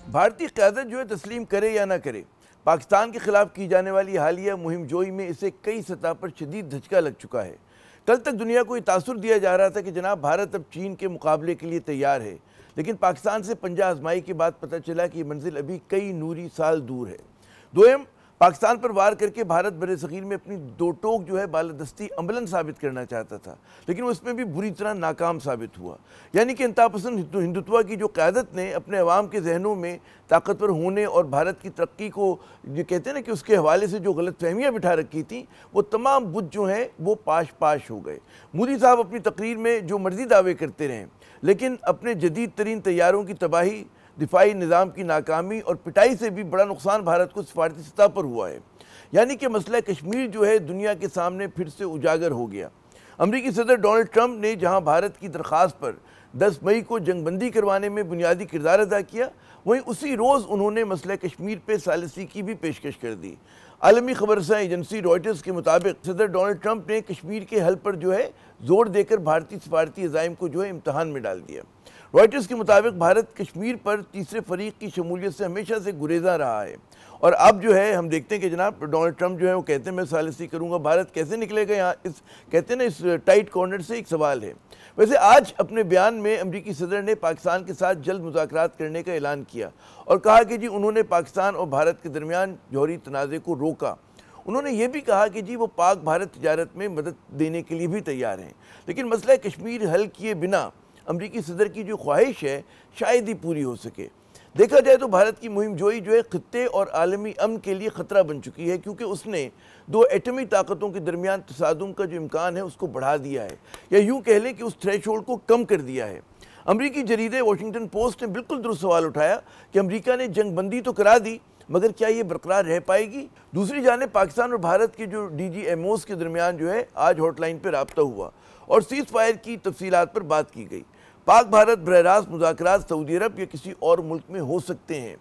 भारतीय क़यादत जो है तस्लीम करे या ना करे, पाकिस्तान के खिलाफ की जाने वाली हालिया मुहिम जोई में इसे कई सतह पर शदीद धचका लग चुका है। कल तक दुनिया को ये तासुर दिया जा रहा था कि जनाब भारत अब चीन के मुकाबले के लिए तैयार है, लेकिन पाकिस्तान से पंजा आजमाई के बाद पता चला कि मंजिल अभी कई नूरी साल दूर है। दोयम, पाकिस्तान पर वार करके भारत बरे-सग़ीर में अपनी दो टोक जो है बालादस्ती अमलन साबित करना चाहता था, लेकिन वो इसमें भी बुरी तरह नाकाम साबित हुआ। यानी कि इंतहापसंद हिंदुत्व की जो क़यादत ने अपने अवाम के जहनों में ताकतवर होने और भारत की तरक्की को जो कहते हैं ना कि उसके हवाले से जो गलत फहमियाँ बिठा रखी थी, वो तमाम बुत जो हैं वो पाश पाश हो गए। मोदी साहब अपनी तकरीर में जो मर्जी दावे करते रहें, लेकिन अपने जदीद तरीन तैयारों की तबाही, दिफाई निज़ाम की नाकामी और पिटाई से भी बड़ा नुकसान भारत को सिफारती सतह पर हुआ है। यानी कि मसला कश्मीर जो है दुनिया के सामने फिर से उजागर हो गया। अमरीकी सदर डोनाल्ड ट्रंप ने जहां भारत की दरख्वास्त पर 10 मई को जंगबंदी करवाने में बुनियादी किरदार अदा किया, वहीं उसी रोज़ उन्होंने मसला कश्मीर पर सालिसी की भी पेशकश कर दी। आलमी खबरसां एजेंसी रॉयटर्स के मुताबिक सदर डोनाल्ड ट्रंप ने कश्मीर के हल पर जो है जोर देकर भारतीय सिफारती अज़ाइम को जो है इम्तहान में डाल दिया। रॉयटर्स के मुताबिक भारत कश्मीर पर तीसरे फरीक की शमूलियत से हमेशा से गुरेजा रहा है, और अब जो है हम देखते हैं कि जनाब डोनाल्ड ट्रंप जो है वो कहते हैं मैं सालिसी करूंगा। भारत कैसे निकलेगा यहाँ इस कहते हैं ना इस टाइट कॉर्नर से, एक सवाल है। वैसे आज अपने बयान में अमरीकी सदर ने पाकिस्तान के साथ जल्द मुज़ाकरात करने का ऐलान किया और कहा कि जी उन्होंने पाकिस्तान और भारत के दरमियान जौहरी तनाज़े को रोका। उन्होंने ये भी कहा कि जी वो पाक भारत तिजारत में मदद देने के लिए भी तैयार हैं, लेकिन मसला कश्मीर हल किए बिना अमरीकी सदर की जो ख्वाहिश है शायद ही पूरी हो सके। देखा जाए तो भारत की मुहिम जोई जो है खित्ते और आलमी अमन के लिए ख़तरा बन चुकी है, क्योंकि उसने दो एटमी ताकतों के दरमियान तसादुम का जो इम्कान है उसको बढ़ा दिया है, या यूँ कह लें कि उस थ्रेशोल्ड को कम कर दिया है। अमरीकी जरीदे वाशिंगटन पोस्ट ने बिल्कुल दुरुस्त सवाल उठाया कि अमरीका ने जंगबंदी तो करा दी, मगर क्या ये बरकरार रह पाएगी। दूसरी जानिब पाकिस्तान और भारत के जो DGMOs के दरमियान जो है आज हॉटलाइन पर रब्ता हुआ और सीज़ फायर की तफसीलात पर बात की गई। पाक भारत बरह-रास्त मुज़ाकरात सऊदी अरब या किसी और मुल्क में हो सकते हैं,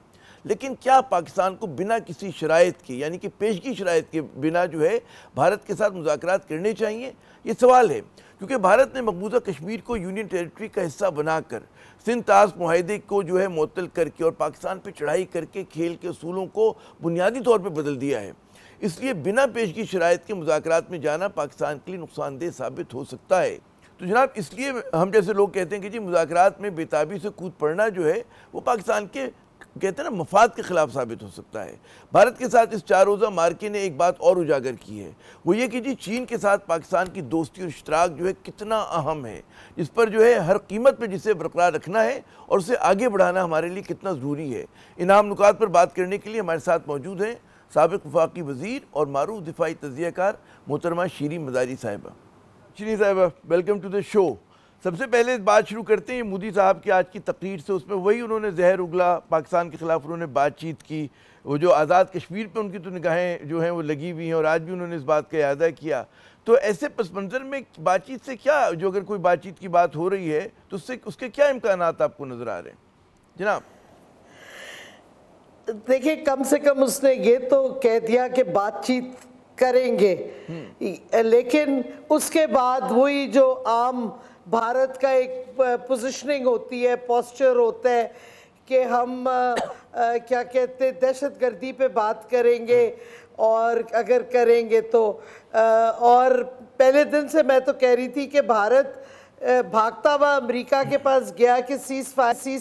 लेकिन क्या पाकिस्तान को बिना किसी शराइत के यानी कि पेशगी शराइत के बिना जो है भारत के साथ मुज़ाकरात करने चाहिए, ये सवाल है। क्योंकि भारत ने मकबूजा कश्मीर को यूनियन टेरिटरी का हिस्सा बनाकर सिंध तास मुआहदे को जो है मुअत्तल करके और पाकिस्तान पर चढ़ाई करके खेल के असूलों को बुनियादी तौर पर बदल दिया है। इसलिए बिना पेशगी शराइत के मुज़ाकरात में जाना पाकिस्तान के लिए नुकसानदेह साबित हो सकता है। तो जनाब इसलिए हम जैसे लोग कहते हैं कि जी मुज़ाकरात में बेताबी से कूद पड़ना जो है वो पाकिस्तान के कहते हैं ना मफाद के खिलाफ साबित हो सकता है। भारत के साथ इस 4 रोज़ा मार्के ने एक बात और उजागर की है, वो ये कि जी चीन के साथ पाकिस्तान की दोस्ती और इश्तराक जो है कितना अहम है, जिस पर जो है हर कीमत पर जिसे बरकरार रखना है और उसे आगे बढ़ाना हमारे लिए कितना ज़रूरी है। इन अहम नुकात पर बात करने के लिए हमारे साथ मौजूद हैं साबिक़ वफाकी वज़ीर और मारूफ दिफाई तज़कियाकार मोहतरमा शीरीन मज़ारी साहिबा। शीरीन साहिबा, वेलकम टू द शो। सबसे पहले बात शुरू करते हैं मोदी साहब की आज की तकरीर से। उसमें वही उन्होंने जहर उगला, पाकिस्तान के ख़िलाफ़ उन्होंने बातचीत की, वो जो आज़ाद कश्मीर पे उनकी तो निगाहें जो हैं वो लगी हुई हैं और आज भी उन्होंने इस बात का इरादा किया। तो ऐसे पस मंज़र में बातचीत से क्या, जो अगर कोई बातचीत की बात हो रही है तो उससे उसके क्या इम्कानात आपको नज़र आ रहे हैं जनाब? देखिए, कम से कम उसने ये तो कह दिया कि बातचीत करेंगे, लेकिन उसके बाद वही जो आम भारत का एक पोजीशनिंग होती है, पोस्चर होता है कि हम क्या कहते हैं दहशतगर्दी पे बात करेंगे, और अगर करेंगे तो और पहले दिन से मैं तो कह रही थी कि भारत भागता हुआ अमेरिका के पास गया कि सीज़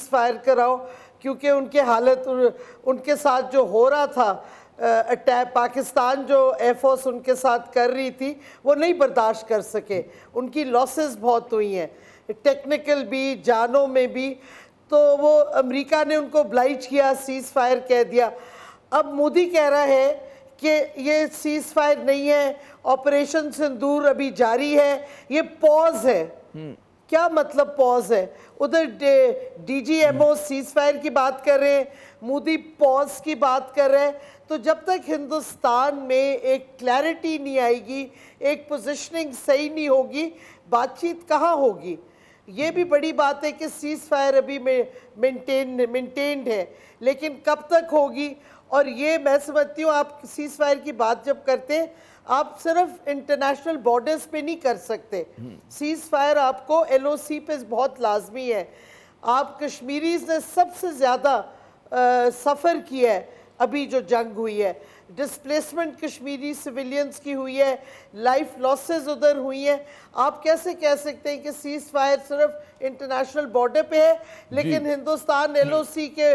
फायर कराओ, क्योंकि उनके हालत उनके साथ जो हो रहा था अटैक, पाकिस्तान जो एयरफोर्स उनके साथ कर रही थी वो नहीं बर्दाश्त कर सके, उनकी लॉसेस बहुत हुई हैं टेक्निकल भी, जानों में भी। तो वो अमेरिका ने उनको ऑब्लाइज किया, सीज़ फायर कह दिया। अब मोदी कह रहा है कि ये सीज़ फायर नहीं है, ऑपरेशन सिंदूर अभी जारी है, ये पॉज है। क्या मतलब पॉज है? उधर DGMO सीज़ फायर की बात कर रहे हैं, मोदी पॉज की बात कर रहे हैं। तो जब तक हिंदुस्तान में एक क्लैरिटी नहीं आएगी, एक पोजीशनिंग सही नहीं होगी, बातचीत कहाँ होगी? ये भी बड़ी बात है कि सीज़ फायर अभी मेंटेन्ड है, लेकिन कब तक होगी? और ये मैं समझती हूँ आप सीज़ फायर की बात जब करते हैं, आप सिर्फ इंटरनेशनल बॉर्डर्स पे नहीं कर सकते। सीज़ फायर आपको LOC पे बहुत लाजमी है। आप कश्मीरीज ने सबसे ज़्यादा सफ़र किया है अभी जो जंग हुई है, डिस्प्लेसमेंट कश्मीरी सिविलियंस की हुई है, लाइफ लॉसेस उधर हुई हैं। आप कैसे कह सकते हैं कि सीज फायर सिर्फ इंटरनेशनल बॉर्डर पे है, लेकिन हिंदुस्तान एलओसी के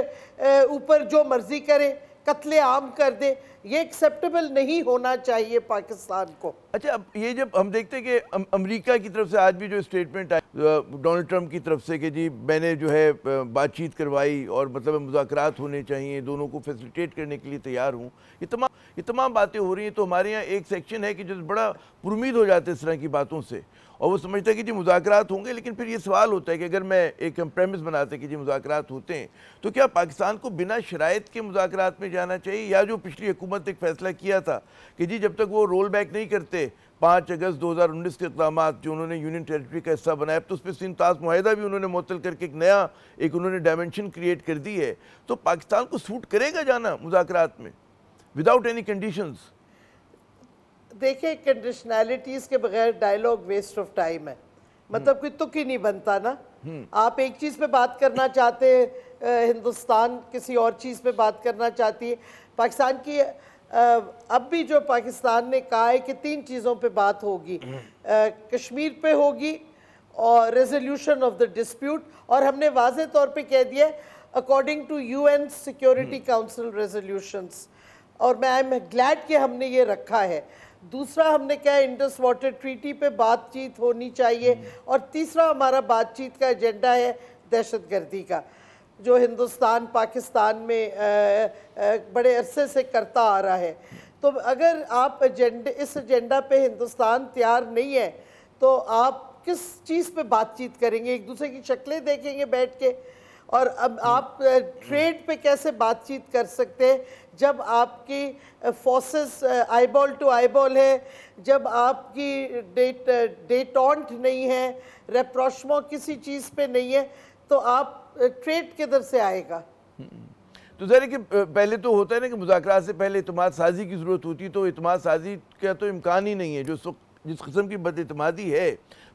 ऊपर जो मर्जी करे, कत्ले आम कर दे? ये एक्सेप्टेबल नहीं होना चाहिए पाकिस्तान को। अच्छा, अब ये जब हम देखते हैं कि अमेरिका की तरफ से आज भी जो स्टेटमेंट आई डोनाल्ड ट्रंप की तरफ से कि जी मैंने जो है बातचीत करवाई और मतलब मुज़ाकरात होने चाहिए, दोनों को फैसिलिटेट करने के लिए तैयार हूँ, ये तमाम बातें हो रही हैं। तो हमारे यहाँ एक सेक्शन है कि जो बड़ा पुरुमीद हो जाते हैं इस तरह की बातों से, और वो समझता है कि जी मुज़ाकरात होंगे। लेकिन फिर ये सवाल होता है कि अगर मैं एक प्रेमिस बनाते कि जी मुज़ाकरात होते हैं, तो क्या पाकिस्तान को बिना शराइत के मुज़ाकरात में जाना चाहिए, या जो पिछली हुकूमत एक फ़ैसला किया था कि जी जब तक वो रोल बैक नहीं करते 5 अगस्त 2019 के इक़दामात जो उन्होंने यूनियन टेरिटरी का हिस्सा बनाया, तो उस पर सिंतास मुआहिदा भी उन्होंने मुअत्तल करके एक उन्होंने डायमेंशन क्रिएट कर दी है, तो पाकिस्तान को सूट करेगा जाना मुज़ाकरात में विदाउट एनी कंडीशंस? देखिए, कंडीशनैलिटीज के बगैर डायलॉग वेस्ट ऑफ टाइम है, मतलब कोई तुक ही नहीं बनता ना। आप एक चीज़ पे बात करना चाहते हैं, हिंदुस्तान किसी और चीज़ पे बात करना चाहती है। पाकिस्तान की अब भी जो पाकिस्तान ने कहा है कि 3 चीज़ों पे बात होगी, कश्मीर पे होगी और रेजोल्यूशन ऑफ द डिस्प्यूट, और हमने वाज़े तौर पे कह दिया according to UN security council resolutions, और मैं आई एम ग्लैड कि हमने ये रखा है। दूसरा हमने कहा इंडस वाटर ट्रीटी पे बातचीत होनी चाहिए, और तीसरा हमारा बातचीत का एजेंडा है दहशतगर्दी का, जो हिंदुस्तान पाकिस्तान में बड़े अरसे से करता आ रहा है। तो अगर आप इस एजेंडा पे हिंदुस्तान तैयार नहीं है, तो आप किस चीज़ पे बातचीत करेंगे? एक दूसरे की शक्लें देखेंगे बैठ के? और अब आप ट्रेड पे कैसे बातचीत कर सकते हैं जब आपकी फोर्सेस आईबॉल टू आईबॉल है, जब आपकी डेटॉन्ट नहीं है, रेप्रोशमो किसी चीज़ पे नहीं है, तो आप ट्रेड किधर से आएगा? तो ज़रा कि पहले तो होता है ना कि मुज़ाकरात से पहले इत्मीनान साजी की ज़रूरत होती है, तो इत्मीनान साजी का तो इम्कान ही नहीं है जो जिस किस्म की बदइत्मादी है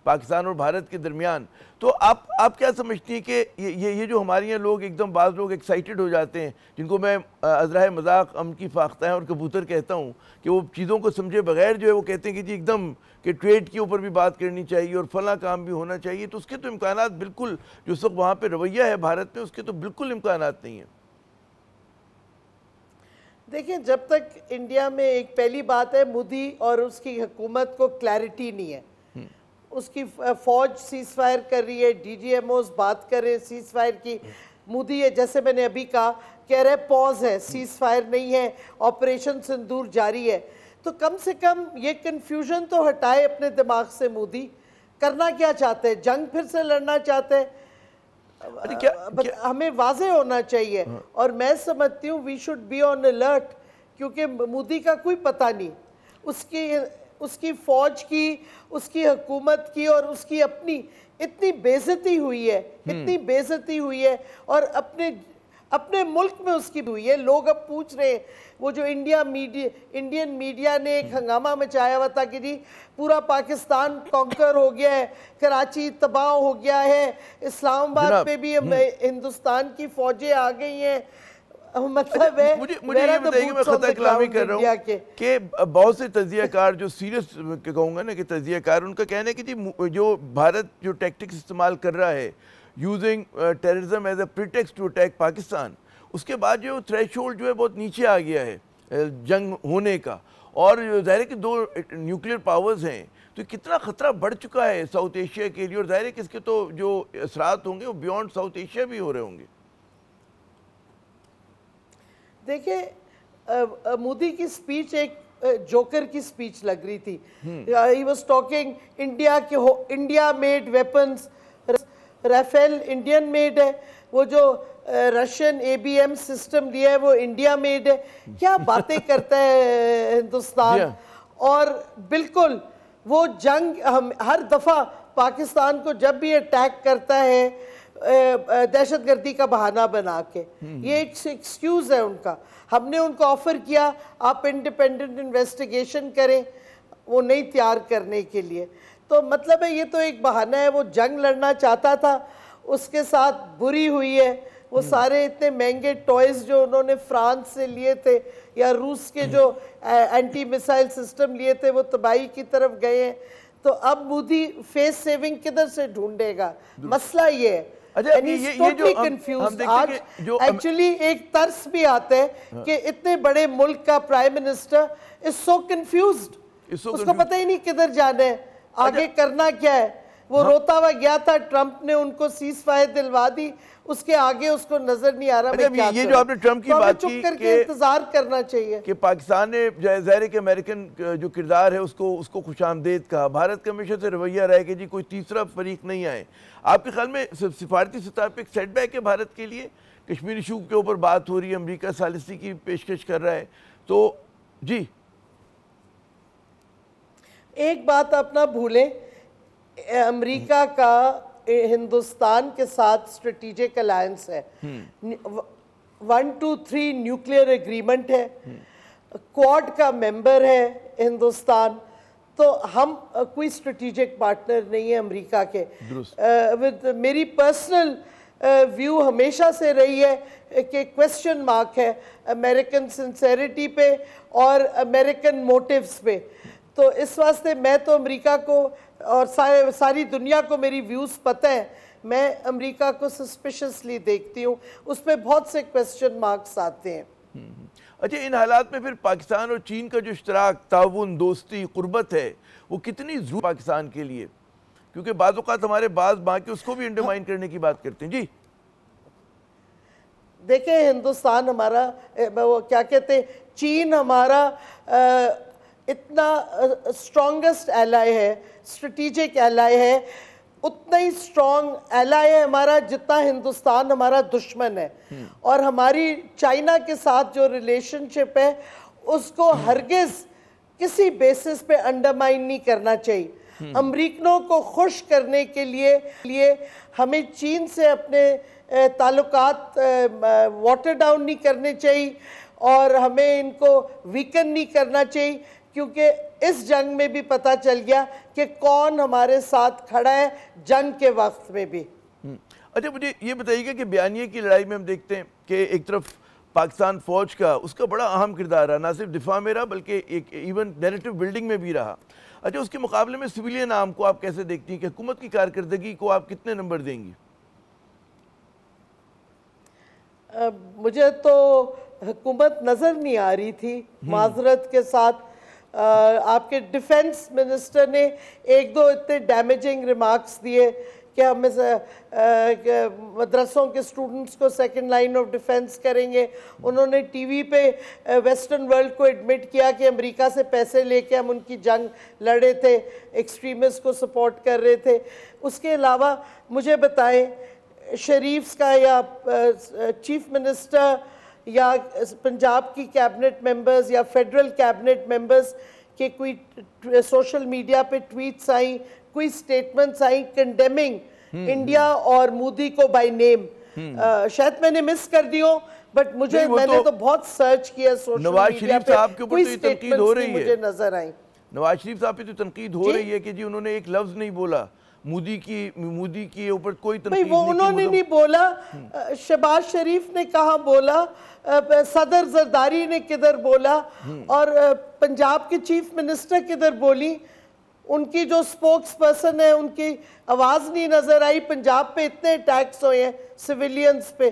पाकिस्तान और भारत के दरमियान। तो आप क्या समझती हैं कि ये जो हमारे यहाँ लोग एकदम बाज़ लोग एक्साइटेड हो जाते हैं, जिनको मैं अज़राए मजाक अम की फाख्ता है और कबूतर कहता हूँ, कि वो चीज़ों को समझे बगैर जो है वो कहते हैं कि जी एकदम कि ट्रेड के ऊपर भी बात करनी चाहिए और फला काम भी होना चाहिए, तो उसके तो इम्कानात बिल्कुल, जो सब वहाँ पर रवैया है भारत में, उसके तो बिल्कुल इम्कानात नहीं है। देखिए, जब तक इंडिया में एक पहली बात है, मोदी और उसकी हुकूमत को क्लैरिटी नहीं है, उसकी फौज सीज फायर कर रही है, डीजीएमओस बात कर रहे हैं सीज फायर की, मोदी है जैसे मैंने अभी कहा कह रहे पॉज है, सीज फायर नहीं है, ऑपरेशन सिंदूर जारी है। तो कम से कम ये कन्फ्यूजन तो हटाए अपने दिमाग से। मोदी करना क्या चाहते हैं? जंग फिर से लड़ना चाहते हैं? हमें वाज़े होना चाहिए। और मैं समझती हूँ we should be on alert, क्योंकि मोदी का कोई पता नहीं, उसकी फौज की, उसकी हुकूमत की और उसकी अपनी इतनी बेइज्जती हुई है, इतनी बेइज्जती हुई है, और अपने मुल्क में उसकी हुई है। लोग अब पूछ रहे हैं, वो जो इंडियन मीडिया ने एक हंगामा मचाया हुआ था कि जी पूरा पाकिस्तान कॉन्कर हो गया है, कराची तबाह हो गया है, इस्लामाबाद पे भी हिंदुस्तान की फौजें आ गई हैं। मतलब है, मुझे ये बताइए, मैं खता कलामी कर रहा हूँ कि बहुत से तजियाकार जो सीरियस कहूँगा ना कि तजियाकार, उनका कहना है कि जी जो भारत जो टैक्टिक्स इस्तेमाल कर रहा है using terrorism as a pretext to attack Pakistan, उसके बाद जो थ्रेशोल्ड जो है बहुत नीचे आ गया है जंग होने का, और ज़ाहिर है कि 2 न्यूक्लियर पावर्स हैं, तो कितना ख़तरा बढ़ चुका है साउथ एशिया के लिए, और ज़ाहिर है कि इसके तो जो असरात होंगे वो बियॉन्ड साउथ एशिया भी हो रहे होंगे। देखिए, मोदी की स्पीच एक जोकर की स्पीच लग रही थी। He was talking India made weapons, Rafale Indian made है, वो जो रशियन ABM सिस्टम दिया है वो इंडिया मेड है। क्या बातें करता है हिंदुस्तान। और बिल्कुल वो जंग हम हर दफ़ा पाकिस्तान को जब भी अटैक करता है दहशतगर्दी का बहाना बना के, ये एक एक्सक्यूज़ है उनका। हमने उनको ऑफर किया आप इंडिपेंडेंट इन्वेस्टिगेशन करें, वो नहीं तैयार करने के लिए। तो मतलब है ये तो एक बहाना है। वो जंग लड़ना चाहता था, उसके साथ बुरी हुई है, वो सारे इतने महंगे टॉयज जो उन्होंने फ्रांस से लिए थे या रूस के जो एंटी मिसाइल सिस्टम लिए थे वो तबाही की तरफ गए हैं। तो अब मोदी फेस सेविंग किधर से ढूंढेगा, मसला ये है। अच्छा, ये जो हम आज जो एक्चुअली एक तर्स भी आता है कि इतने बड़े मुल्क का prime minister is so confused, उसको पता ही नहीं किधर जाना है, आगे करना क्या है। वो रोता हुआ गया था, ट्रंप ने उनको सीज फायर दिलवा दी, उसके आगे उसको नजर नहीं आ रहा। ये जो आपने ट्रंप की बात की, चुप करके इंतजार करना चाहिए कि पाकिस्तान ने ज़ाहिर के अमेरिकन जो किरदार है उसको खुशामदेद कहा। भारत का हमेशा से रवैया रहा है कि जी कोई तीसरा फरीक नहीं आए। आपके ख्याल में सिफारती सतह पर एक सेटबैक है भारत के लिए? कश्मीर इशू के ऊपर बात हो रही है, अमरीका सालिसी की पेशकश कर रहा है, तो जी एक बात अपना भूलें, अमेरिका का हिंदुस्तान के साथ स्ट्रेटेजिक अलायंस है, 1, 2, 3 न्यूक्लियर एग्रीमेंट है, क्वाड का मेंबर है हिंदुस्तान, तो हम कोई स्ट्रेटेजिक पार्टनर नहीं है अमेरिका के। मेरी पर्सनल व्यू हमेशा से रही है कि क्वेश्चन मार्क है अमेरिकन सिंसेरिटी पे और अमेरिकन मोटिव्स पे। तो इस वास्ते मैं तो अमेरिका को और सारी दुनिया को मेरी व्यूज़ पता है, मैं अमेरिका को सस्पिशियसली देखती हूँ, उस पर बहुत से क्वेश्चन मार्क्स आते हैं। अच्छा, इन हालात में फिर पाकिस्तान और चीन का जो इश्तराक, ताउन, दोस्ती, कुर्बत है, वो कितनी ज़रूरी पाकिस्तान के लिए? क्योंकि बाज़ औक़ात हमारे बाज़ बाकी उसको भी अंडरमाइन करने की बात करते हैं। जी देखें, हिंदुस्तान हमारा वो क्या कहते हैं, चीन हमारा इतना स्ट्रॉन्गेस्ट एलाय है, स्ट्रेटेजिक एलाय है, उतना ही स्ट्रॉन्ग एलाय है हमारा जितना हिंदुस्तान हमारा दुश्मन है। और हमारी चाइना के साथ जो रिलेशनशिप है उसको हरगिज किसी बेसिस पे अंडरमाइन नहीं करना चाहिए। अमरीकनों को खुश करने के लिए हमें चीन से अपने ताल्लुकात वाटर डाउन नहीं करने चाहिए और हमें इनको वीकन नहीं करना चाहिए, क्योंकि इस जंग में भी पता चल गया कि कौन हमारे साथ खड़ा है जंग के वक्त में भी। अच्छा, मुझे ये बताइएगा कि बयानिए की लड़ाई में हम देखते हैं कि एक तरफ पाकिस्तान फौज का उसका बड़ा अहम किरदार रहा, ना सिर्फ दिफा में रहा बल्कि एक इवन नैरेटिव बिल्डिंग में भी रहा। अच्छा, उसके मुकाबले में सिविलियन आर्म को आप कैसे देखती हैं कि हुकूमत की कारकर्दगी को आप कितने नंबर देंगी? मुझे तो हुकूमत नज़र नहीं आ रही थी, माजरत के साथ। आपके डिफेंस मिनिस्टर ने एक दो इतने डैमेजिंग रिमार्क्स दिए कि हम मदरसों के स्टूडेंट्स को सेकंड लाइन ऑफ डिफेंस करेंगे। उन्होंने टीवी पे वेस्टर्न वर्ल्ड को एडमिट किया कि अमेरिका से पैसे लेके हम उनकी जंग लड़े थे, एक्सट्रीमिस्ट को सपोर्ट कर रहे थे। उसके अलावा मुझे बताएं, शरीफ्स का या चीफ मिनिस्टर या पंजाब की कैबिनेट मेंबर्स या फेडरल कैबिनेट मेंबर्स के कोई सोशल मीडिया पे ट्वीट्स आई, कोई स्टेटमेंट्स आई कंडेमिंग इंडिया और मोदी को बाय नेम? शायद मैंने मिस कर दी हो, बट मैंने तो बहुत सर्च किया सोशल मीडिया पे, कोई तनकीद हो रही है, मुझे नजर आई। नवाज शरीफ साहब पे तो तनकीद हो रही है कि जी उन्होंने एक लफ्ज नहीं बोला मोदी के ऊपर, कोई तनकीद वो उन्होंने नहीं बोला। शहबाज शरीफ ने कहा बोला, सदर जरदारी ने किधर बोला, और पंजाब के चीफ मिनिस्टर किधर बोली? उनकी जो स्पोक्स पर्सन है उनकी आवाज नहीं नजर आई। पंजाब पे इतने अटैक्स हुए हैं सिविलियंस पे,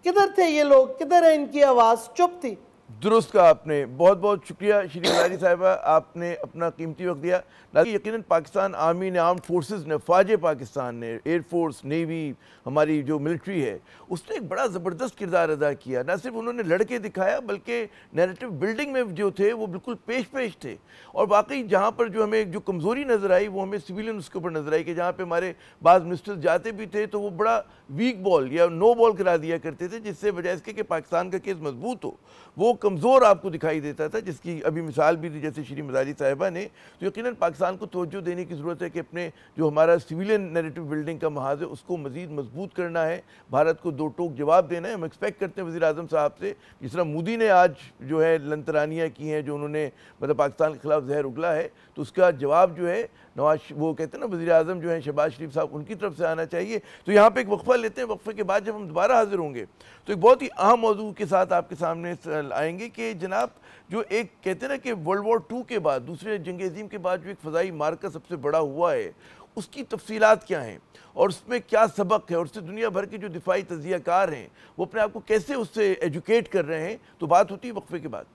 किधर थे ये लोग, किधर है इनकी आवाज? चुप थी। दुरुस्त कहा आपने, बहुत बहुत शुक्रिया श्री मलारी साहिबा, आपने अपना कीमती वक्त दिया। यकीनन पाकिस्तान आर्मी ने, आर्म्ड फोर्सेस ने, फ़ौज पाकिस्तान ने, एयरफोर्स, नेवी, हमारी जो मिलिट्री है, उसने एक बड़ा ज़बरदस्त किरदार अदा किया। ना सिर्फ उन्होंने लड़के दिखाया बल्कि नैरेटिव बिल्डिंग में जो थे वो बिल्कुल पेश थे। और वाकई जहाँ पर जो हमें जो कमज़ोरी नज़र आई वो हमें सिविलियन उसके ऊपर नज़र आई कि जहाँ पर हमारे बाज़ मिनिस्टर्स जाते भी थे तो वो बड़ा वीक बॉल या नो बॉल करा दिया करते थे, जिससे वजह इसके कि पाकिस्तान का केस मजबूत हो। वो कमज़ोर आपको दिखाई देता था, जिसकी अभी मिसाल भी दी जैसे श्री मजारी साहिबा ने, तो यकीनन पाकिस्तान को तवज्जो देने की ज़रूरत है कि अपने जो हमारा सिविलियन नैरेटिव बिल्डिंग का महाज है उसको मज़ीद मजबूत करना है, भारत को दो टोक जवाब देना है। हम एक्सपेक्ट करते हैं वज़ीर आज़म साहब से, जिस तरह मोदी ने आज जो है लंतरानियाँ की हैं, जो उन्होंने मतलब पाकिस्तान के खिलाफ जहर उगला है, तो उसका जवाब जो है नवाज, वो कहते हैं ना वज़ीर आज़म जो है शहबाज शरीफ साहब, उनकी तरफ से आना चाहिए। तो यहाँ पे एक वक्फा लेते हैं, वक्फे के बाद जब हम दोबारा हाजिर होंगे तो एक बहुत ही अहम मौजू के साथ आपके सामने आएंगे कि जनाब जो एक कहते हैं ना कि वर्ल्ड वॉर 2 के बाद, दूसरे जंग अज़ीम के बाद जो एक फ़ज़ाई मार्का सबसे बड़ा हुआ है, उसकी तफसीलात क्या हैं और उसमें क्या सबक है, और उससे दुनिया भर के जो दिफाई तजियाकार हैं वो अपने आप को कैसे उससे एजुकेट कर रहे हैं। तो बात होती है वक्फे के बाद।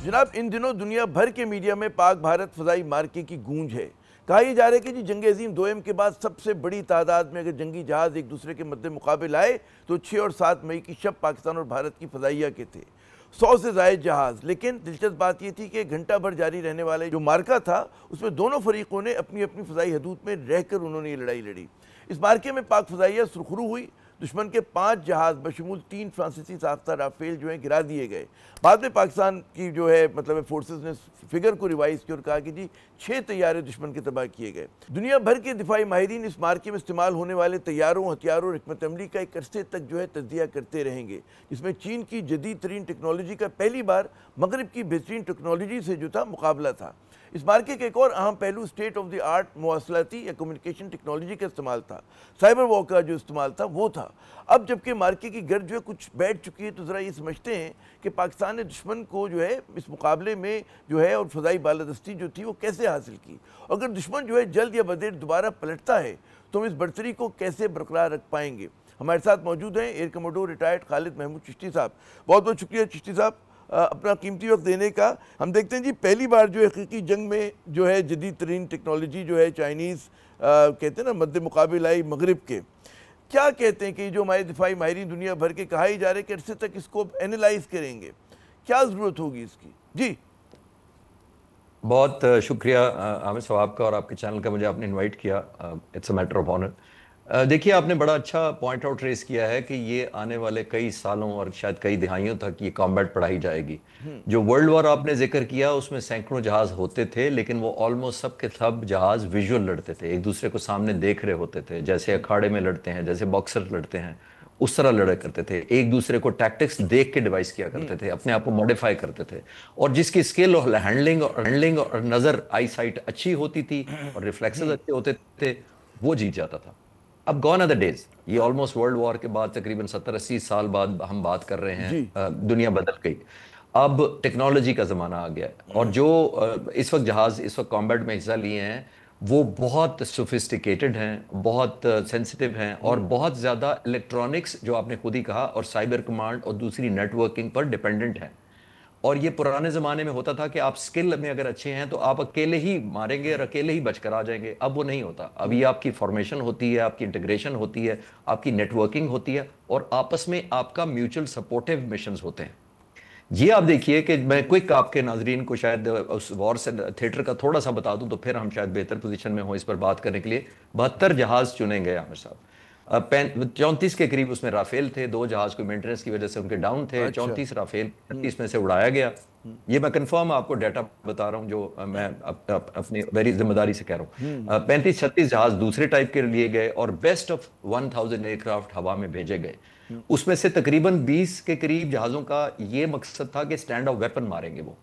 जनाब इन दिनों दुनिया भर के मीडिया में पाक भारत फ़ज़ाई मार्के की गूंज है। कहा यह जा रहा है कि जी जंग अज़ीम 2M के बाद सबसे बड़ी तादाद में अगर जंगी जहाज़ एक दूसरे के मद्दे मुकाबिल आए तो 6 और 7 मई की शब पाकिस्तान और भारत की फ़ज़ाइया के थे 100 से ज़ायद जहाज़। लेकिन दिलचस्प बात यह थी कि घंटा भर जारी रहने वाले जो मार्का था उसमें दोनों फरीकों ने अपनी अपनी फ़ज़ाई हदूद में रहकर उन्होंने ये लड़ाई लड़ी। इस मार्के में पाक फ़ज़ाइया सुरखरू हुई, दुश्मन के 5 जहाज़ बशमूल 3 फ्रांसीसी साख्ता राफेल जो हैं गिरा दिए गए। बाद में पाकिस्तान की जो है मतलब फोर्सेस ने फिगर को रिवाइज किया और कहा कि जी 6 तैयारे दुश्मन के तबाह किए गए। दुनिया भर के दिफाई माहिरीन इस मार्के में इस्तेमाल होने वाले तैयारों, हथियारों और हिकमत अमली का एक अरसे तक जो है तज्जिया करते रहेंगे, जिसमें चीन की जदीद तरीन टेक्नोलॉजी का पहली बार मगरब की बेहतरीन टेक्नोलॉजी से जो था मुकाबला था। इस मार्के का एक और अहम पहलू स्टेट ऑफ द आर्ट मवासलाती या कम्युनिकेशन टेक्नोलॉजी का इस्तेमाल था, साइबर वॉर का जो इस्तेमाल था वो था। अब जबकि मार्के की गर्द जो है कुछ बैठ चुकी है तो ज़रा ये समझते हैं कि पाकिस्तान ने दुश्मन को जो है इस मुकाबले में जो है और फ़ज़ाई बालादस्ती जो थी वो कैसे हासिल की। अगर दुश्मन जो है जल्द या बदेर दोबारा पलटता है तो हम इस बढ़तरी को कैसे बरकरार रख पाएंगे। हमारे साथ मौजूद हैं air commodore retired Khalid Mahmood Chishti sahab. बहुत बहुत शुक्रिया चिश्ती साहब अपना कीमती वक्त देने का। हम देखते हैं जी पहली बार जो हकीकी जंग में जो है जदीद तरीन टेक्नोलॉजी जो है चाइनीज़ कहते हैं ना मद्दे मुकाबिल आई मगरिब के। क्या कहते हैं कि जो हमारे दिफाई माहिरीन दुनिया भर के कहा ही जा रहा है कि अरसे तक इसको एनालाइज करेंगे, क्या ज़रूरत होगी इसकी? जी बहुत शुक्रिया आमिर साहब का और आपके चैनल का, मुझे आपने इनवाइट किया। It's a matter of honour. देखिए आपने बड़ा अच्छा पॉइंट आउट रेस किया है कि ये आने वाले कई सालों और शायद कई दिहाइयों तक ये कॉम्बैट पढ़ाई जाएगी। जो वर्ल्ड वॉर आपने जिक्र किया उसमें सैकड़ों जहाज होते थे, लेकिन वो ऑलमोस्ट सब के सब जहाज विजुअल लड़ते थे, एक दूसरे को सामने देख रहे होते थे, जैसे अखाड़े में लड़ते हैं, जैसे बॉक्सर लड़ते हैं उस तरह लड़ा करते थे। एक दूसरे को टैक्टिक्स देख के डिवाइस किया करते थे, अपने आप को मॉडिफाई करते थे, और जिसकी स्किल और हैंडलिंग और नजर आई साइट अच्छी होती थी और रिफ्लेक्सेस अच्छे होते थे वो जीत जाता था। अब गॉन आर द डेज, ये ऑलमोस्ट वर्ल्ड वॉर के बाद तकरीबन 70-80 साल बाद हम बात कर रहे हैं। दुनिया बदल गई, अब टेक्नोलॉजी का जमाना आ गया है, और जो इस वक्त जहाज इस वक्त कॉम्बैट में हिस्सा लिए हैं वो बहुत सोफिस्टिकेटेड हैं, बहुत सेंसिटिव हैं, और बहुत ज़्यादा इलेक्ट्रॉनिक्स जो आपने खुद ही कहा और साइबर कमांड और दूसरी नेटवर्किंग पर डिपेंडेंट हैं। और ये पुराने ज़माने में होता था कि आप स्किल में अगर अच्छे हैं तो आप अकेले ही मारेंगे और अकेले ही बचकर आ जाएंगे। अब वो नहीं होता, अभी आपकी फॉर्मेशन होती है, आपकी इंटीग्रेशन होती है, आपकी नेटवर्किंग होती है, और आपस में आपका म्यूचुअल सपोर्टिव मिशंस होते हैं। ये आप देखिए कि मैं क्विक आपके नाजरीन को शायद उस वॉर से थिएटर का थोड़ा सा बता दूं तो फिर हम शायद बेहतर पोजीशन में हो इस पर बात करने के लिए। 72 जहाज चुने गए आमिर साहब, 34 के करीब उसमें राफेल थे, 2 जहाज को मेंटेनेंस की वजह से उनके डाउन थे। 34 राफेल 36 में से उड़ाया गया। ये मैं कंफर्म आपको डाटा बता रहा हूं जो मैं अपनी वेरी जिम्मेदारी से कह रहा हूं। 35-36 जहाज दूसरे टाइप के लिए गए और बेस्ट ऑफ 1000 एयरक्राफ्ट हवा में भेजे गए। उसमें से तकरीबन 20 के करीब जहाजों का ये मकसद था कि स्टैंड ऑफ वेपन मारेंगे वो,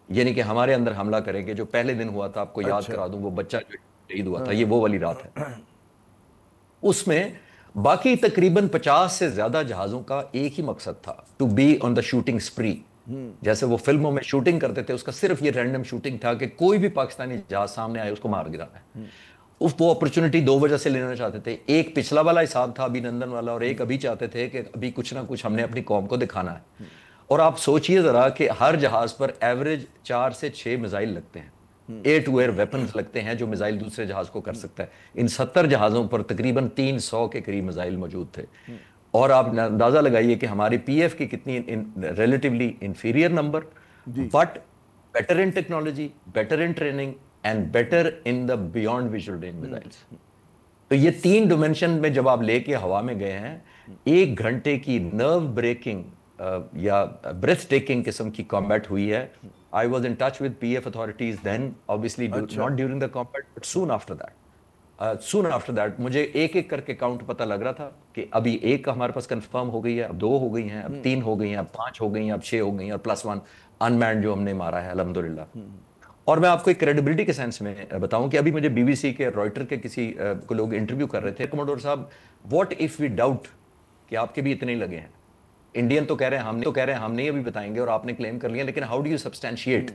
यानी कि हमारे अंदर हमला करेंगे। जो पहले दिन हुआ था, आपको याद करा दूं, वो बच्चा जो शहीद हुआ था, ये वो वाली रात है। उसमें बाकी तकरीबन 50 से ज्यादा जहाजों का एक ही मकसद था, to be on the shooting spree. जैसे वो फिल्मों में शूटिंग करते थे, उसका सिर्फ ये रैंडम शूटिंग था कि कोई भी पाकिस्तानी जहाज सामने आए उसको मार गिराना है। वो अपॉर्चुनिटी 2 वजह से लेना चाहते थे। एक पिछला वाला हिसाब था अभिनंदन वाला, और एक अभी चाहते थे कि अभी कुछ ना कुछ हमने अपनी कौम को दिखाना है। और आप सोचिए जरा कि हर जहाज पर एवरेज 4 से 6 मिसाइल लगते हैं, एयर टू एयर वेपन्स लगते हैं जो मिसाइल दूसरे जहाज को कर सकता है। इन 70 जहाजों पर तकरीबन 300 के करीब मिसाइल मौजूद थे। और आप अंदाजा लगाइए कि हमारी पीएफ की कितनी relatively inferior number, but better in technology, better in training and better in the beyond visual range missiles. तो ये 3 डिमेंशन में जब आप लेके हवा में गए हैं, 1 घंटे की नर्व ब्रेकिंग या ब्रेथ टेकिंग किस्म की कॉम्बैट हुई है। I was in touch with PF authorities then, obviously not during the combat but soon after that मुझे एक एक करके काउंट पता लग रहा था कि अभी 1 हमारे पास कंफर्म हो गई है, अब 2 हो गई हैं, अब 3 हो गई हैं, अब 5 हो गई हैं, अब 6 हो गई हैं, और +1 अनमैन्ड जो हमने मारा है अल्हम्दुलिल्लाह। और मैं आपको एक क्रेडिबिलिटी के सेंस में बताऊं कि अभी मुझे बीबीसी के, रॉयटर के किसी को लोग इंटरव्यू कर रहे थे, कमोडोर साहब व्हाट इफ वी डाउट कि आपके भी इतने ही लगे हैं, इंडियन तो कह रहे हैं हम नहीं अभी बताएंगे और आपने क्लेम कर लिया, लेकिन हाउ डू यू सब्सटेंशिएट?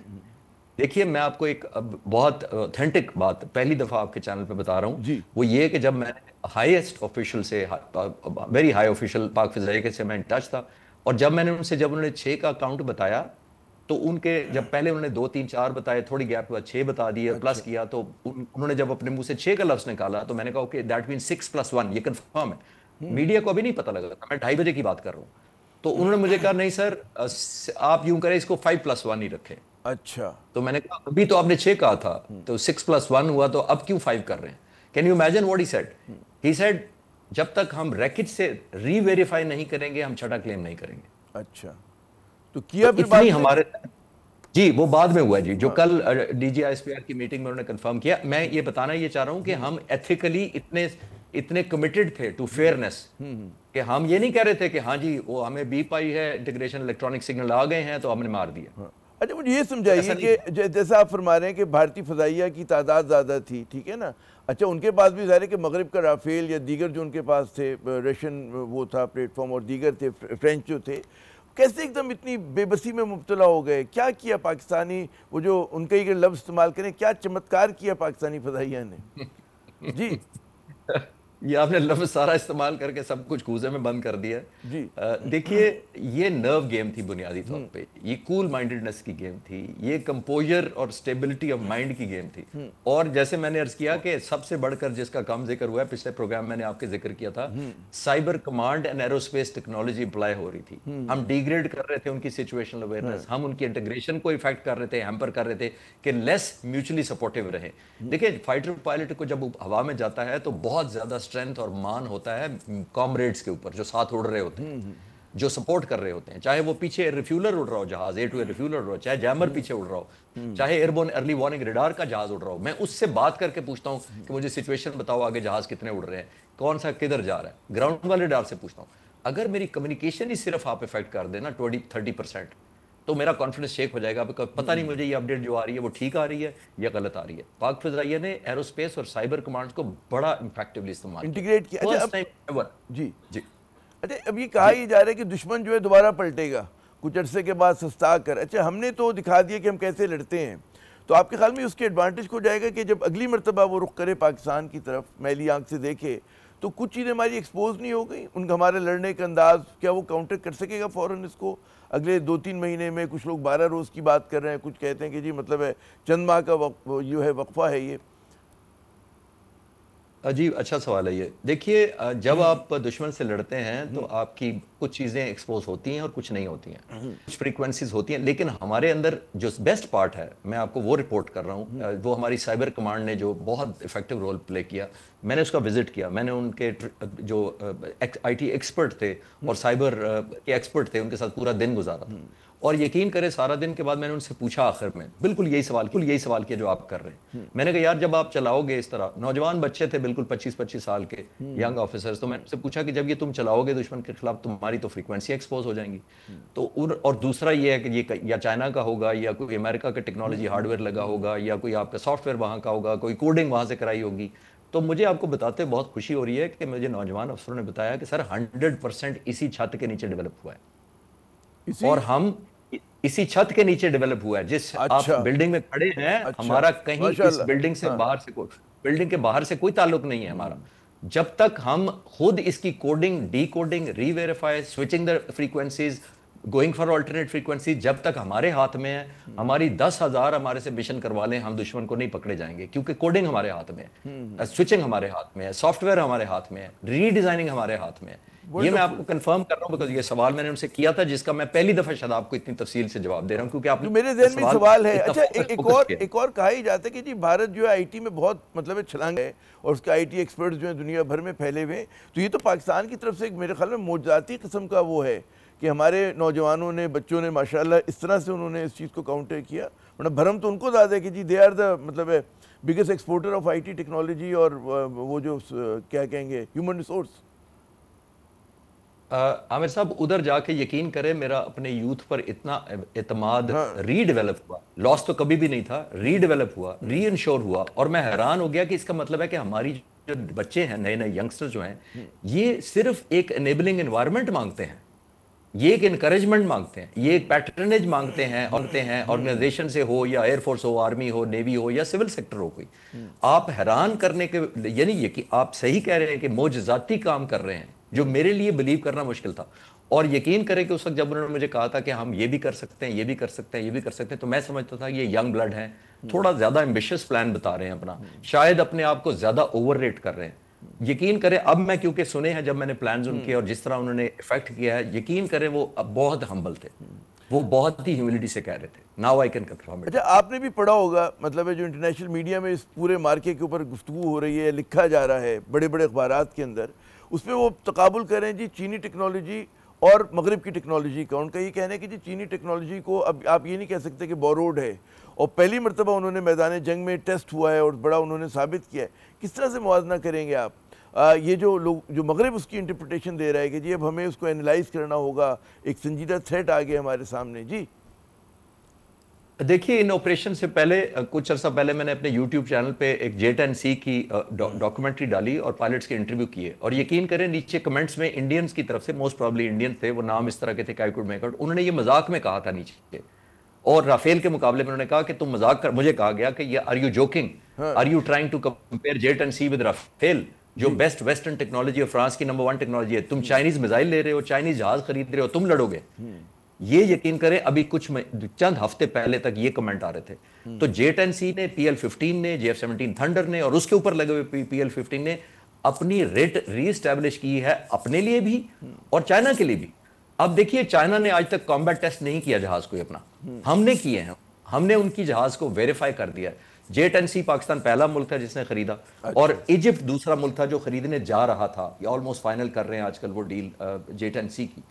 देखिए मैं आपको एक बहुत ऑथेंटिक बात पहली दफा आपके चैनल पे बता रहा हूँ, वो ये कि जब मैंने हाईएस्ट ऑफिशियल से, वेरी हाई ऑफिशियल पाक फिजाइया से मैं इन टच था, और जब उन्होंने 6 का काउंट बताया, तो उनके जब पहले उन्होंने 2 3 4 बताए, थोड़ी गैप के बाद 6 बता दिए, प्लस किया, तो उन्होंने जब अपने मुंह से 6 का लफ्ज निकाला तो मैंने कहा ओके दैट मीन 6 + 1, ये कंफर्म है। मीडिया को अभी नहीं पता लगा था, मैं 2:30 बजे की बात कर रहा हूँ। तो उन्होंने मुझे कहा नहीं सर, आप यूं करें, इसको 5 + 1 ही रखें। अच्छा, तो मैंने कहा अभी तो आपने 6 कहा था, तो 6 + 1 हुआ, तो अब क्यों 5 कर रहे हैं? Can you imagine what he said? He said जब तक हम रैकेट से रीवेरीफाई नहीं करेंगे हम छठा क्लेम नहीं करेंगे। अच्छा, तो किया तो फिर इतनी बाद हमारे जी, वो बाद में हुआ जी, जो कल डीजीआईएसपीआर की मीटिंग में उन्होंने कंफर्म किया। मैं ये बताना ये चाह रहा हूं कि हम एथिकली इतने कमिटेड थे टू फेयरनेस कि हम ये नहीं कह रहे थे कि हाँ जी वो हमें बीप आई है, इंटीग्रेशन इलेक्ट्रॉनिक सिग्नल आ गए हैं तो हमने मार दिया। अच्छा, मुझे ये समझाइए कि जैसा आप फरमा रहे हैं कि भारतीय फजाइया की तादाद ज़्यादा थी, ठीक है ना, अच्छा उनके पास भी ज़ाहिर है कि मगरिब का राफेल या दीगर जो उनके पास थे, रशियन वो था प्लेटफॉर्म और दीगर थे, फ्रेंच जो थे, कैसे एकदम इतनी बेबसी में मुब्तला हो गए? क्या किया पाकिस्तानी, वो जो उनके ही लफ्ज़ इस्तेमाल करें, क्या चमत्कार किया पाकिस्तानी फजाइया ने? जी ये आपने लफ्ज सारा इस्तेमाल करके सब कुछ कूजे में बंद कर दिया जी। देखिए ये नर्व गेम थी बुनियादी तौर पे, ये कूल माइंडेडनेस की गेम थी, ये कंपोजर और स्टेबिलिटी ऑफ माइंड की गेम थी। और जैसे मैंने अर्ज किया कि सबसे बढ़कर जिसका कम जिक्र हुआ है, पिछले प्रोग्राम मैंने आपके जिक्र किया था, cyber command and aerospace technology apply हो रही थी। हम डिग्रेड कर रहे थे उनकी सिचुएशनल अवेयरनेस, हम उनकी इंटीग्रेशन को इफेक्ट कर रहे थे, हैम्पर कर रहे थे कि लेस म्यूचुअली सपोर्टिव रहे। देखिए फाइटर पायलट को जब हवा में जाता है तो बहुत ज्यादा स्ट्रेंथ और मान होता है कॉमरेड्स के ऊपर जो साथ उड़ रहे होते हैं, जो सपोर्ट कर रहे होते हैं, चाहे वो पीछे रिफ्यूलर उड़ रहा हो, जहाज A2A रिफ्यूलर उड़ रहा हो, चाहे जैमर पीछे उड़ रहा हो, चाहे एयरबोर्न अर्ली वार्निंग रडार का जहाज उड़ रहा हो, मैं उससे बात करके पूछता हूं कि मुझे सिचुएशन बताओ, आगे जहाज कितने उड़ रहे हैं, कौन सा किधर जा रहा है, ग्राउंड वाले रडार से पूछता हूं। अगर मेरी कम्युनिकेशन ही सिर्फ आप इफेक्ट कर देना 20-30%, तो मेरा कॉन्फिडेंस शेक हो जाएगा। पता नहीं मुझे ये अपडेट जो आ रही है वो ठीक आ रही है या गलत आ रही है। पाक फिजाइया ने एरोस्पेस और साइबर कमांड्स को बड़ा इफेक्टिवली इस्तेमाल इंटीग्रेट किया। अच्छा, जी जी। अच्छा, अब ये कहा ही जा रहा है कि दुश्मन जो है दोबारा पलटेगा कुछ अरसे के बाद सस्ता कर। अच्छा, हमने तो दिखा दिया कि हम कैसे लड़ते हैं, तो आपके ख्याल में उसके एडवांटेज को जाएगा कि जब अगली मरतबा वो रुख करे पाकिस्तान की तरफ, मैली आंख से देखे, तो कुछ चीज़ें हमारी एक्सपोज नहीं हो गई, उनका हमारे लड़ने का अंदाज, क्या वो काउंटर कर सकेगा फ़ौरन इसको अगले 2-3 महीने में? कुछ लोग 12 रोज़ की बात कर रहे हैं, कुछ कहते हैं कि जी मतलब है चंद माह का जो है वक्फा है ये। अजीब अच्छा सवाल है ये। देखिए जब आप दुश्मन से लड़ते हैं तो आपकी कुछ चीज़ें एक्सपोज होती हैं और कुछ नहीं होती हैं, कुछ फ्रीक्वेंसीज होती हैं, लेकिन हमारे अंदर जो बेस्ट पार्ट है मैं आपको वो रिपोर्ट कर रहा हूँ, वो हमारी साइबर कमांड ने जो बहुत इफेक्टिव रोल प्ले किया। मैंने उसका विजिट किया, मैंने उनके जो IT एक्सपर्ट थे और साइबर के एक्सपर्ट थे उनके साथ पूरा दिन गुजारा था। और यकीन करें सारा दिन के बाद मैंने उनसे पूछा आखिर में बिल्कुल यही सवाल किया जो आप कर रहे हैं। मैंने कहा यार जब आप चलाओगे इस तरह, नौजवान बच्चे थे बिल्कुल 25-25 साल के यंग ऑफिसर्स, तो मैंने उनसे पूछा कि जब ये तुम चलाओगे दुश्मन के खिलाफ तुम्हारी तो फ्रीक्वेंसी एक्सपोज हो जाएंगी। तो और दूसरा ये है कि ये या चाइना का होगा या कोई अमेरिका का टेक्नोलॉजी हार्डवेयर लगा होगा या कोई आपका सॉफ्टवेयर वहाँ का होगा, कोई कोडिंग वहाँ से कराई होगी। तो मुझे आपको बताते बहुत खुशी हो रही है कि मुझे नौजवान अफसरों ने बताया कि सर 100% इसी छत के नीचे डेवलप हुआ है और हम इसी छत के नीचे डेवलप हुआ है। जिस आप बिल्डिंग में खड़े हैं, हमारा कहीं इस बिल्डिंग से बाहर से बिल्डिंग के बाहर से कोई ताल्लुक नहीं है हमारा। जब तक हम खुद इसकी coding, decoding, reverify, switching the frequencies, going for alternate frequency जब तक हमारे हाथ में है, हमारी 10,000 हमारे से मिशन करवा लें, हम दुश्मन को नहीं पकड़े जाएंगे, क्योंकि कोडिंग हमारे हाथ में है, स्विचिंग हमारे हाथ में है, सॉफ्टवेयर हमारे हाथ में है, रीडिजाइनिंग हमारे हाथ में है। ये मैं आपको कंफर्म कर रहा हूं बिकॉज़ ये सवाल मैंने उनसे किया था, जिसका मैं पहली दफा शायद आपको इतनी तफसील से जवाब दे रहा हूं, क्योंकि आप मेरे ज़हन में सवाल है। अच्छा, एक और कहा ही जाता है कि जी भारत जो है आईटी में बहुत मतलब छलांग है और उसके आईटी एक्सपर्ट्स जो है दुनिया भर में फैले हुए हैं, तो ये तो पाकिस्तान की तरफ से मेरे ख्याल में मोजाती किस्म का वो है कि हमारे नौजवानों ने, बच्चों ने माशाल्लाह इस तरह से उन्होंने इस चीज़ को काउंटर किया। वरना भरम तो उनको ज़्यादा है कि जी दे आर द मतलब biggest exporter of IT technology और वो जो क्या कहेंगे ह्यूमन रिसोर्स। आमिर साहब, उधर जाके यकीन करें मेरा अपने यूथ पर इतना एतमाद रीडेवलप हुआ, लॉस तो कभी भी नहीं था, रीडेवलप हुआ, री इंश्योर हुआ, और मैं हैरान हो गया कि इसका मतलब है कि हमारी जो बच्चे हैं, नए नए यंगस्टर्स जो हैं, ये सिर्फ एक एनेबलिंग एनवायरनमेंट मांगते हैं, ये एक इनकरेजमेंट मांगते हैं, ये एक पैटर्नेज मांगते हैं ऑर्गेनाइजेशन से हो या एयरफोर्स हो, आर्मी हो, नेवी हो या सिविल सेक्टर हो कोई। आप हैरान करने के, यानी ये कि आप सही कह रहे हैं कि मोजजाती काम कर रहे हैं जो मेरे लिए बिलीव करना मुश्किल था। और यकीन करें कि उस वक्त जब उन्होंने मुझे कहा था कि हम ये भी कर सकते हैं, ये भी कर सकते हैं, ये भी कर सकते हैं, तो मैं समझता था ये यंग ब्लड है, थोड़ा ज्यादा एम्बिशियस प्लान बता रहे हैं अपना, शायद अपने आप को ज्यादा ओवररेट कर रहे हैं। यकीन करें, अब मैं क्योंकि सुने हैं जब मैंने प्लान्स उनके और जिस तरह उन्होंने इफेक्ट किया है, यकीन करें वो अब बहुत हम्बल थे, वो बहुत ही ह्यूमिलिटी से कह रहे थे। Now I can confirm it. अच्छा, आपने भी पढ़ा होगा, मतलब है जो इंटरनेशनल मीडिया में इस पूरे मार्के के ऊपर गुफ्तगू हो रही है, लिखा जा रहा है बड़े बड़े अखबारात के अंदर, उसमें वो तकाबुल करें जी चीनी टेक्नोलॉजी और मगरिब की टेक्नोलॉजी का। उनका ये कहना है कि जी चीनी टेक्नोलॉजी को अब आप ये नहीं कह सकते कि बोरोड है, और पहली मरतबा उन्होंने मैदान जंग में टेस्ट हुआ है और बड़ा उन्होंने साबित किया है। किस तरह से मुआवजा करेंगे आप ये जो लोग, जो मगरिब उसकी इंटरप्रिटेशन दे रहा है कि जी अब हमें उसको एनालाइज करना होगा, एक संजीदा थ्रेट आ गया हमारे सामने। जी देखिए, इन ऑपरेशन से पहले कुछ अर्सा पहले मैंने अपने YouTube चैनल पे एक J10C की डॉक्यूमेंट्री डाली और पायलट्स के इंटरव्यू किए, और यकीन करें नीचे कमेंट्स में इंडियंस की तरफ से, मोस्ट प्रॉब्ली इंडियन थे, वो नाम इस तरह के थे, आई कुड मेक आउट, उन्होंने ये मजाक में कहा था नीचे, और राफेल के मुकाबले में उन्होंने कहा कि तुम मजाक कर, मुझे कहा गया कि ये are you joking, are you trying to compare J10C with Rafale, जो बेस्ट वेस्टर्न टेक्नोलॉजी और फ्रांस की नंबर 1 टेक्नोलॉजी है, तुम चाइनीज मिसाइल ले रहे हो, चाइनीज जहाज खरीद रहे हो, तुम लड़ोगे। ये यकीन करें अभी चंद हफ्ते पहले तक ये कमेंट आ रहे थे। तो J10C ने, PL-15 ने, JF-17 थंडर ने और उसके ऊपर लगे हुए PL-15 ने अपनी रेट रीएस्टैब्लिश की है, अपने लिए भी और चाइना के लिए भी। अब देखिए, चाइना ने आज तक कॉम्बैट टेस्ट नहीं किया जहाज को अपना, हमने किए हैं, हमने उनकी जहाज को वेरीफाई कर दिया है। J10C पाकिस्तान पहला मुल्क था जिसने खरीदा, और इजिप्ट दूसरा मुल्क था जो खरीदने जा रहा था, या ऑलमोस्ट फाइनल कर रहे हैं आजकल वो डील J10C की।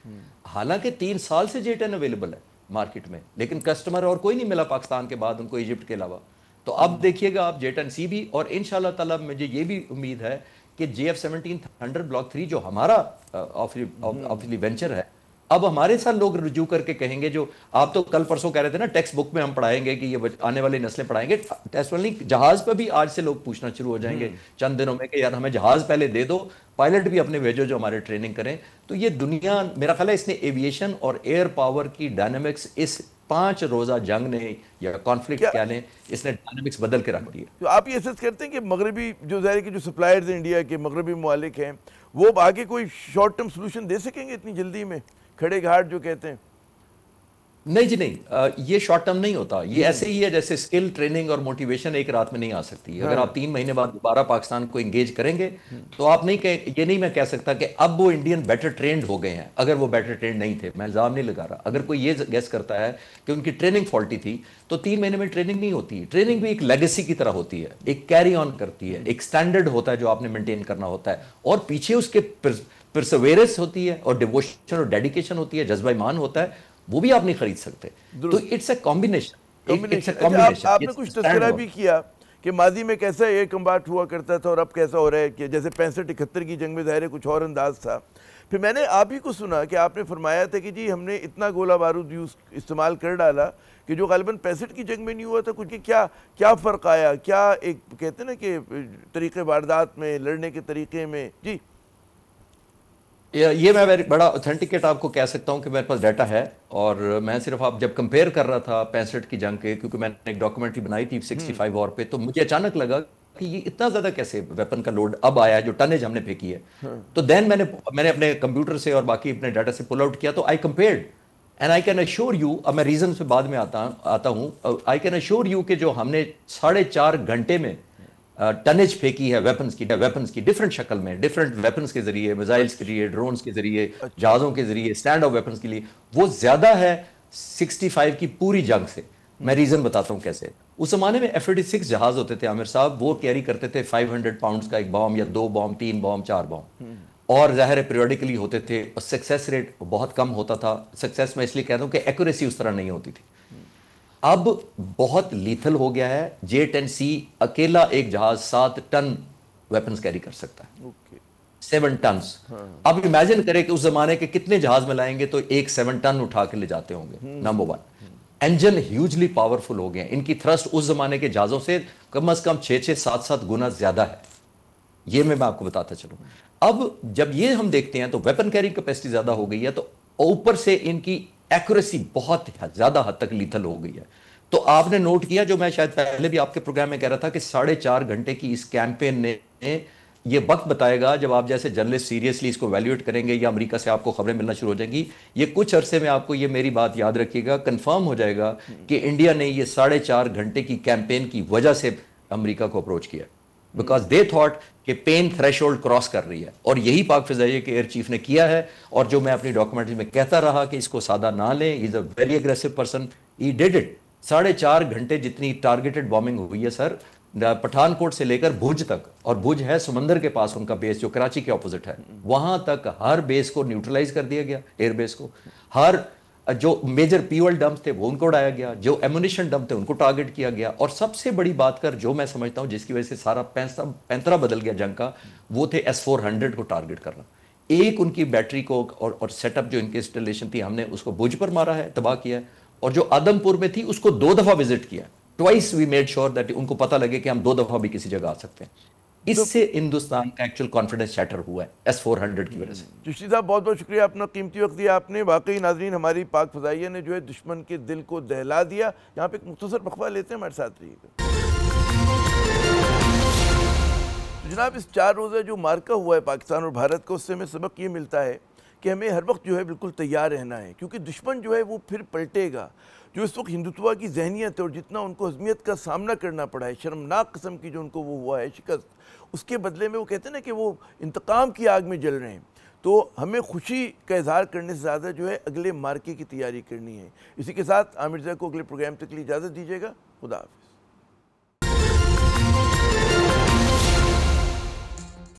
हालांकि 3 साल से J10 अवेलेबल है मार्केट में, लेकिन कस्टमर और कोई नहीं मिला पाकिस्तान के बाद उनको, इजिप्ट के अलावा। तो अब देखिएगा आप J10C भी, और इंशाल्लाह ताला मुझे ये भी उम्मीद है कि JF-17 थंडर ब्लॉक 3 जो हमारा ऑब्वियसली वेंचर है, अब हमारे साथ लोग रुजू करके कहेंगे, जो आप तो कल परसों कह रहे थे ना टेक्स्ट बुक में हम पढ़ाएंगे कि ये आने वाली नस्लें पढ़ाएंगे, टेस्ट वाली जहाज पर भी आज से लोग पूछना शुरू हो जाएंगे चंद दिनों में कि यार हमें जहाज पहले दे दो, पायलट भी अपने भेजो जो हमारे ट्रेनिंग करें। तो ये दुनिया, मेरा ख्याल है इसने एविएशन और एयर पावर की डायनामिक्स इस 5 रोजा जंग ने या कॉन्फ्लिक्ट क्या ने, इसने डायनामिक्स बदल के रख दी। तो आप ये एसेस करते हैं कि मगरबी जो ज़ाहिर के जो सप्लायर्स इंडिया के मगरबी मुमालिक हैं, वो आगे कोई शॉर्ट टर्म सोल्यूशन दे सकेंगे इतनी जल्दी में, खड़े घाट जो कहते हैं? नहीं जी नहीं, ये शॉर्ट टर्म नहीं होता, ये ऐसे ही है जैसे स्किल ट्रेनिंग और मोटिवेशन एक रात में नहीं आ सकती। अगर आप 3 महीने बाद दोबारा पाकिस्तान को एंगेज करेंगे तो आप नहीं ये नहीं मैं कह सकता कि अब वो इंडियन बेटर ट्रेंड हो गए हैं। अगर वो बेटर ट्रेंड नहीं थे, मैं इल्जाम नहीं लगा रहा, अगर कोई ये गेस करता है कि उनकी ट्रेनिंग फॉल्टी थी, तो 3 महीने में ट्रेनिंग नहीं होती। ट्रेनिंग भी एक लेगेसी की तरह होती है, एक कैरी ऑन करती है, एक स्टैंडर्ड होता है जो आपने मेंटेन करना होता है, और पीछे उसके परसेवरेंस होती है और डिवोशन और डेडिकेशन होती है, जज्बा ईमान होता है, वो भी आप नहीं खरीद सकते। तो इट्स अ कॉम्बिनेशन। आपने कुछ तस्करा भी किया कि माजी में कैसा एयर कम्बाट हुआ करता था और अब कैसा हो रहा है, कि जैसे 65-71 की जंग में ज़ाहिर कुछ और अंदाज था। फिर मैंने आप ही को सुना कि आपने फरमाया था कि जी हमने इतना गोला बारूद इस्तेमाल कर डाला कि जो गालिबन 65 की जंग में नहीं हुआ था कुछ। क्या फ़र्क आया, क्या एक कहते हैं ना कि तरीक़े वारदात में, लड़ने के तरीक़े में? जी ये मैं बड़ा ऑथेंटिकेट आपको कह सकता हूं कि मेरे पास डाटा है, और मैं सिर्फ आप जब कंपेयर कर रहा था 65 की जंग के, क्योंकि मैंने एक डॉक्यूमेंट्री बनाई थी 65 वॉर पे, तो मुझे अचानक लगा कि ये इतना ज्यादा कैसे वेपन का लोड अब आया है, जो टनेज हमने फेंकी है। तो देन मैंने अपने कंप्यूटर से और बाकी अपने डाटा से पुल आउट किया, तो I compared and I can assure you, अब मैं रीजन पे बाद में आता हूं, आई कैन अश्योर यू कि जो हमने 4.5 घंटे में टनेज फेंकी है वेपन्स की डिफरेंट शक्ल में, डिफरेंट वेपन्स के जरिए, मिसाइल्स के जरिए, ड्रोन्स के जरिए, जहाजों के जरिए, स्टैंड ऑफ वेपन्स के लिए, वो ज्यादा है 65 की पूरी जंग से। मैं रीजन बताता हूं कैसे। उस जमाने में F-86 जहाज होते थे आमिर साहब, वो कैरी करते थे 500 पाउंड्स का एक बॉम्ब या 2 बॉम्ब, 3 बॉम्ब, 4 बॉम्ब, और जाहिर है पीरियडिकली होते थे, और सक्सेस रेट बहुत कम होता था। सक्सेस मैं इसलिए कहता हूं कि एक्यूरेसी उस तरह नहीं होती थी। अब बहुत लीथल हो गया है। J-10C अकेला एक जहाज 7 टन वेपन्स कैरी कर सकता है, 7 टन। अब इमेजिन करें कि उस जमाने के कितने जहाज में लाएंगे तो एक 7 टन उठा के ले जाते होंगे। नंबर 1, इंजन ह्यूजली पावरफुल हो गए, इनकी थ्रस्ट उस जमाने के जहाजों से कम 6-6, 7-7 गुना ज्यादा है। ये मैं आपको बताता चलूं। अब जब ये हम देखते हैं तो वेपन कैरिंग कैपेसिटी ज्यादा हो गई है, तो ऊपर से इनकी एक्यूरेसी बहुत ज्यादा हद तक लीथल हो गई है। तो आपने नोट किया, जो मैं शायद पहले भी आपके प्रोग्राम में कह रहा था, कि 4.5 घंटे की इस कैंपेन ने ये वक्त बताएगा, जब आप जैसे जर्नलिस्ट सीरियसली इसको वैल्यूएट करेंगे या अमेरिका से आपको खबरें मिलना शुरू हो जाएंगी, ये कुछ अरसे में आपको, ये मेरी बात याद रखिएगा, कंफर्म हो जाएगा कि इंडिया ने ये 4.5 घंटे की कैंपेन की वजह से अमेरिका को अप्रोच किया, बिकॉज दे थॉट कि पेन थ्रेशोल्ड क्रॉस कर रही है। और यही पाक फिजाइया के एयर चीफ ने किया है। और जो मैं अपनी डॉक्यूमेंट्री में कहता रहा कि इसको सादा ना लें, he is a very aggressive person, he did it. 4.5 घंटे जितनी टारगेटेड बॉम्बिंग हुई है सर, पठानकोट से लेकर भुज तक, और भुज है समंदर के पास उनका बेस, जो कराची के ऑपोजिट है, वहां तक हर बेस को न्यूट्रलाइज कर दिया गया, एयरबेस को। हर जो मेजर फ्यूल डंप थे वो उनको उड़ाया गया, जो एमुनिशन डंप थे उनको टारगेट किया गया। और सबसे बड़ी बात कर, जो मैं समझता हूं जिसकी वजह से सारा पैंतरा बदल गया जंग का, वो थे S-400 को टारगेट करना। एक उनकी बैटरी को और सेटअप जो इनकी इंस्टॉलेशन थी, हमने उसको भुज पर मारा है, तबाह किया है। और जो आदमपुर में थी उसको 2 दफा विजिट किया, twice we made sure that उनको पता लगे कि हम 2 दफा भी किसी जगह आ सकते हैं। इससे हिंदुस्तान का एक्चुअल कॉन्फिडेंस शैटर हुआ है S-400 की वजह से। चिश्ती साहब, बहुत बहुत शुक्रिया, अपना कीमती वक्त दिया आपने। वाकई नाजरीन, हमारी पाक फ़ज़ाइया ने जो है दुश्मन के दिल को दहला दिया। यहाँ पे एक मुख्तसर वक्फा लेते हैं, हमारे साथ रहिएगा। तो जनाब, इस 4 रोज़ा जो मार्का हुआ है पाकिस्तान और भारत का, उससे हमें सबक ये मिलता है कि हमें हर वक्त जो है बिल्कुल तैयार रहना है, क्योंकि दुश्मन जो है वो फिर पलटेगा। जो इस वक्त हिंदुत्व की जहनीत है और जितना उनको अज़मियत का सामना करना पड़ा है, शर्मनाक किस्म की जो उनको वो हुआ है शिकस्त, उसके बदले में वो कहते हैं ना कि वो इंतकाम की आग में जल रहे हैं। तो हमें खुशी का इजहार करने से ज़्यादा जो है अगले मार्के की तैयारी करनी है। इसी के साथ आमिर ज़ैद को अगले प्रोग्राम तक के लिए इजाज़त दीजिएगा। खुदा हाफ़िज़।